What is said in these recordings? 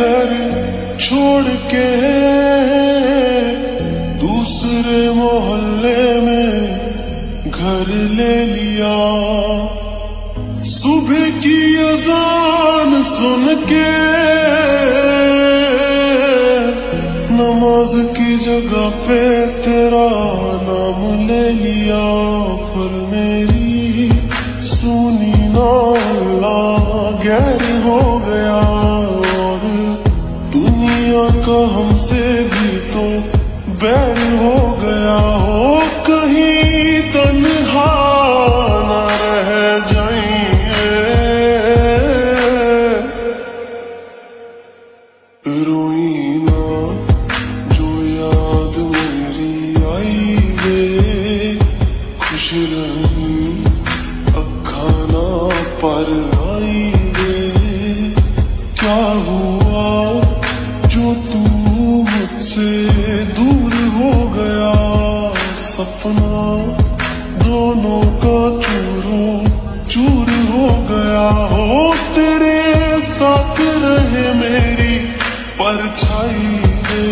घर छोड़ के दूसरे मोहल्ले में घर ले लिया। सुबह की अजान सुन के नमाज की जगह पे तेरा नाम ले लिया। पर मेरी सुनी ना अल्लाह गैर हो गया, और दुनिया का हमसे भी तो बैर हो गया। हो कहीं तन्हा ना रह जाइए, रोई ना जो याद मेरी आई वे, खुश रही अखा ना पर आई वे। क्या हुआ जो तू मुझसे दूर हो गया, सपना दोनों का चूरो चूर हो गया। हो तेरे साथ रहे मेरी परछाई रे।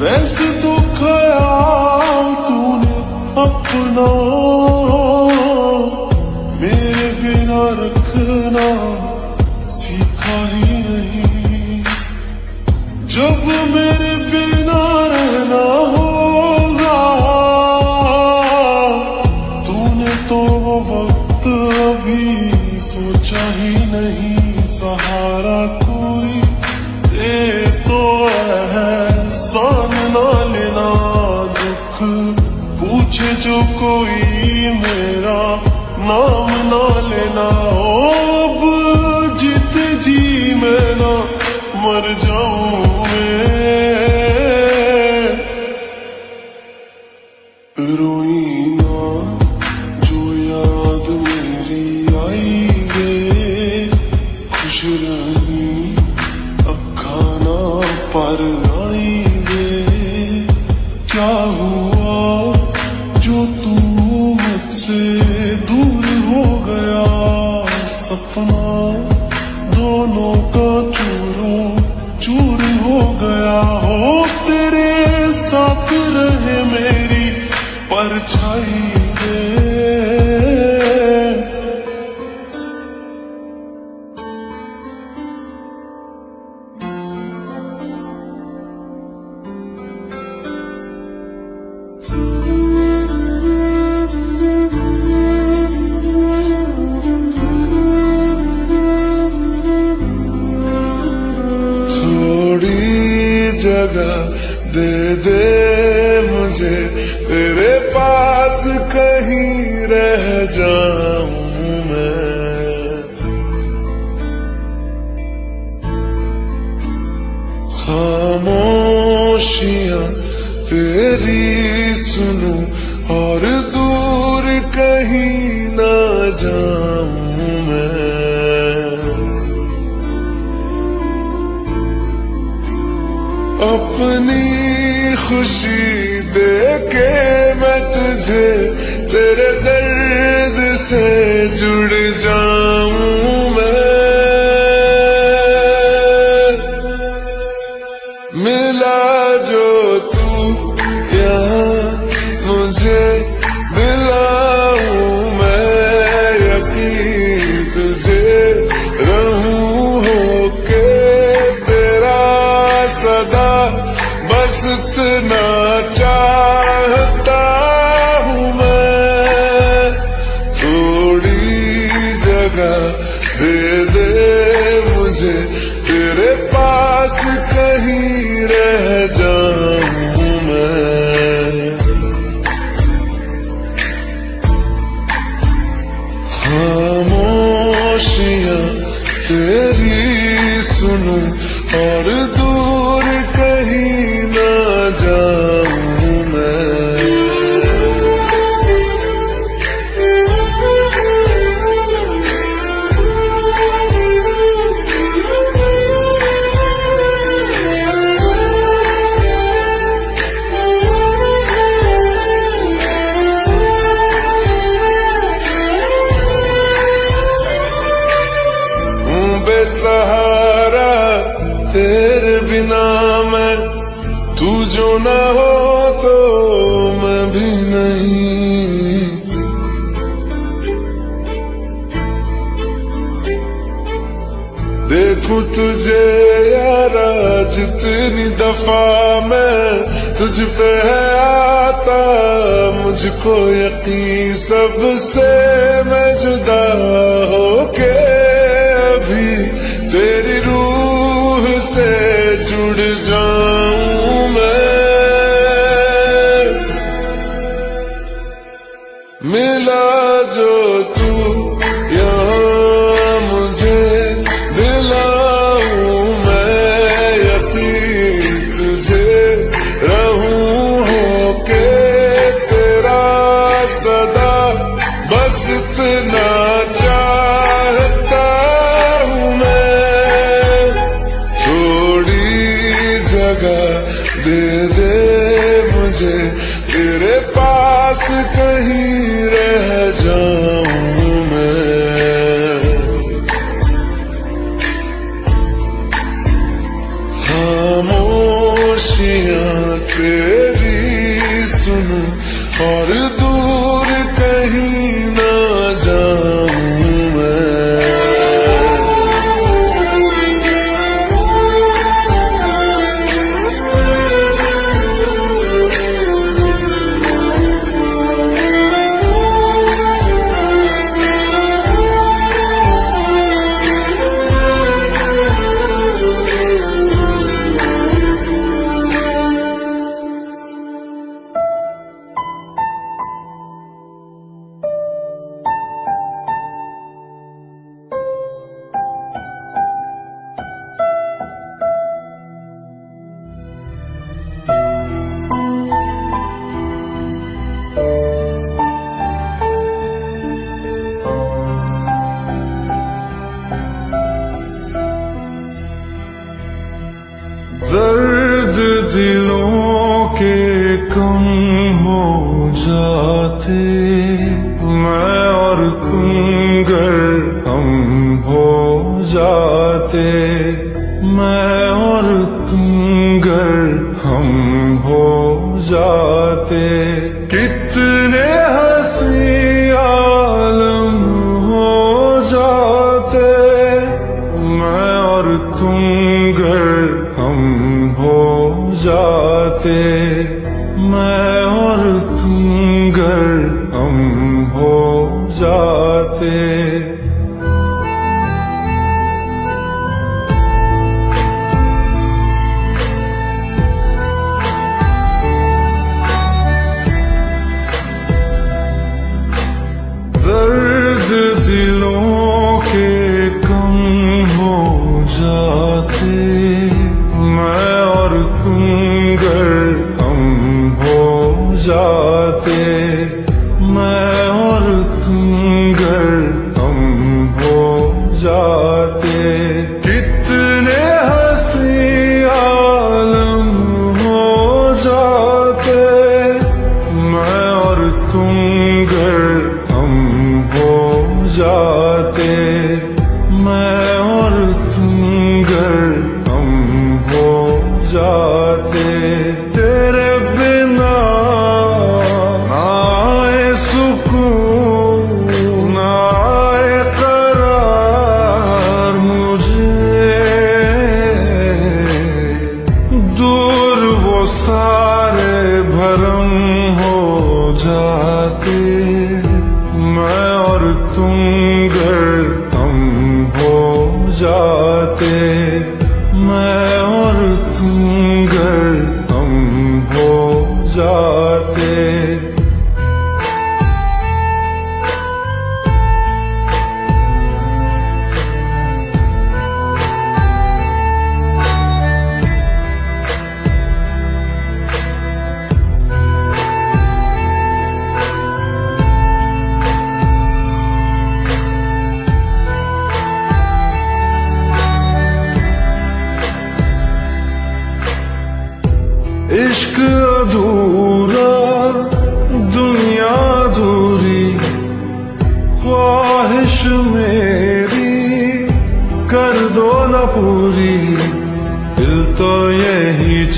वैसे तो ख्याल तूने अपना मेरे बिना रखना सीखा ही नहीं। जब मेरे बिना रहना होगा तूने तो वो वक्त अभी सोचा ही नहीं। सहारा कोई दे तो है सान ना लेना, दुख पूछे जो कोई मेरा नाम ना लेना। अब जित जी मैं ना मर जाऊं मैं, रोई ना जो याद मेरी आई वे, खुश रही अखा ना पर आई वे। क्या हुआ जो तू मुझसे दूर हो गया, सपना दोनों का चूरो चूर हो गया। हो तेरे साथ रहे मेरी परछाई रे। जगह दे दे मुझे तेरे पास, कहीं रह जाऊं मैं। खामोशियां तेरी सुनूं और दूर कहीं ना जाऊं मैं। अपनी खुशी दे के मैं तुझे तेरे दर्द से जुड़ जाऊं मैं। मिला जो तू यहाँ मुझे दिलाऊं मैं यकीन तुझे रहूं होके तेरा सदा, बस इतना चाहता हूँ मैं। थोड़ी जगह दे दे मुझे तेरे पास, कहीं रह जाऊं मैं। खामोशियां तेरी सुनूं और दूर कहीं ना जाऊं मैं। बेसहारा तेरे बिना मैं, तू जो ना हो तो मैं भी नहीं। देखूं तुझे यारा जितनी दफा मैं तुझ पे है आता, मुझको यकीन सबसे मैं जुदा होके तेरी रूह से जुड़ जाऊं मैं। मिला जो तू यहाँ मुझे दिलाऊं मैं यकीन तुझे रहूं होके तेरा सदा, बस इतना चाहता हूँ मैं। थोड़ी जगह दे दे मुझे, तेरे पास कहीं रह जाऊं मैं। खामोशियां तेरी सुनूं और दूर कहीं ना जाऊं मैं। दर्द दिलों के कम हो जाते, मैं और तुम गर हम हो जाते, मैं और तुम गर हम हो जाते। कितने हंसी आलम हो जाते, मैं और तुम गर हम हो जाते, मैं और तुम गर हम हो जाते। दर्द दिलों के कम हो जाते, मैं और तुम गर हम हो जाते, मैं और तुम गर हम हो जाते। कितने हंसी आलम हो जाते, मैं और तुम गर हम हो जाते, मैं और तुम गर हम हो जाते। तेरे बिना ना आए सुकून ना आए करार मुझे, दूर वो सारे भरम हो जाते, मैं और तुम गर हम हो जाते, मैं और तुम गर हम हो जाते।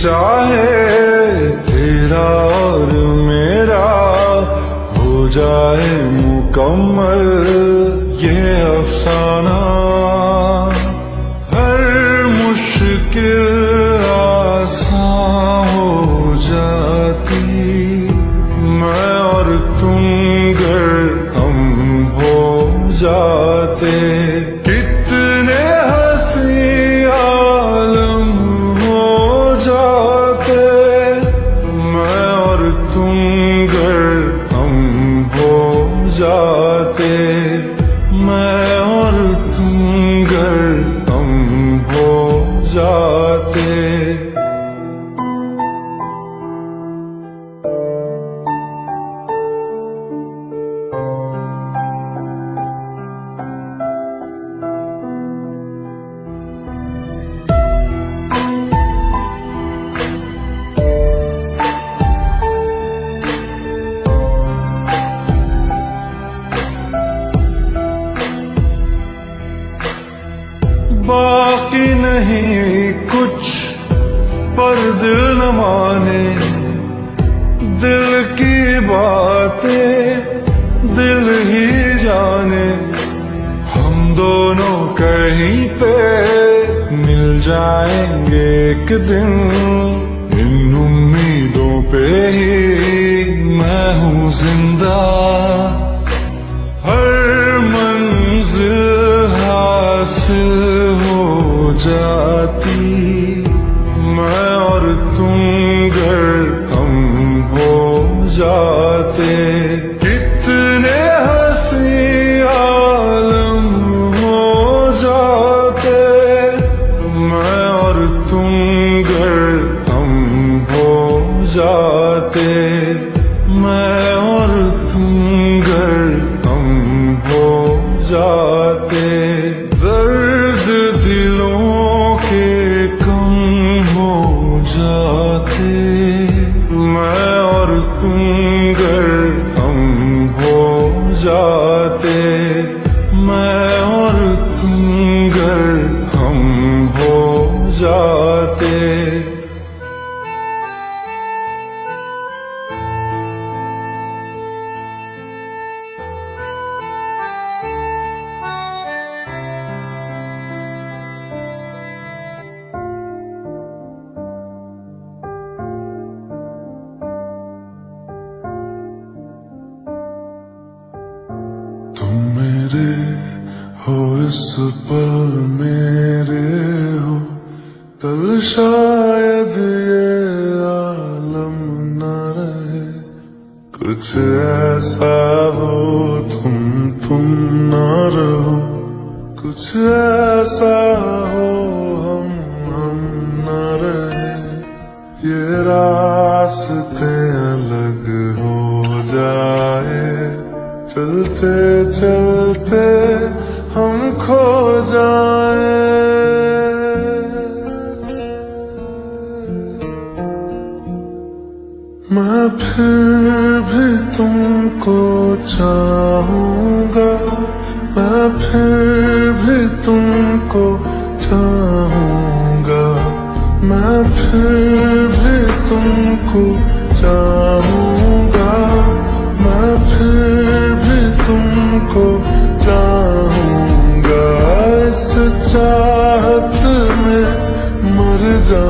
चाहे तेरा और मेरा हो जाए मुकम्मल ये अफसाना। हर मुश्किल आसान हो जाती मैं और तुम गर हम हो जाते। कितने हंसी आलम हो जाते मैं और तुम गर हम हो जाते। मैं और तुम गर हम हो जाते। बाकी नहीं कुछ पर दिल न माने, दिल की बातें दिल ही जाने। हम दोनों कहीं पे मिल जाएंगे एक दिन, इन उम्मीदों पे ही मैं हूँ जिंदा। हर मंजिल हासिल हो जाती मैं और तुम गर हम हो जाते। कितने हंसी आलम हो जाते मैं और तुम गर हम हो जाते। मैं और तुम गर हम हो जाते। दर्द दिलों के कम हो जाते मैं और तुम गर हम हो जाते। मैं और तुम गर हम हो जाते। तुम मेरे हो इस पल मेरे हो, कल शायद ये आलम न रहे। कुछ ऐसा हो तुम न रहो, कुछ ऐसा हो हम न रहे। ये रास्ते अलग हो जाए, चलते चलते हम खो जाए। मैं फिर भी तुमको चाहूंगा, मैं फिर भी तुमको चाहूंगा। मैं फिर भी तुमको चाहूंगा, मैं फिर भी तुमको चाहूंगा। इस चाहत में मर जा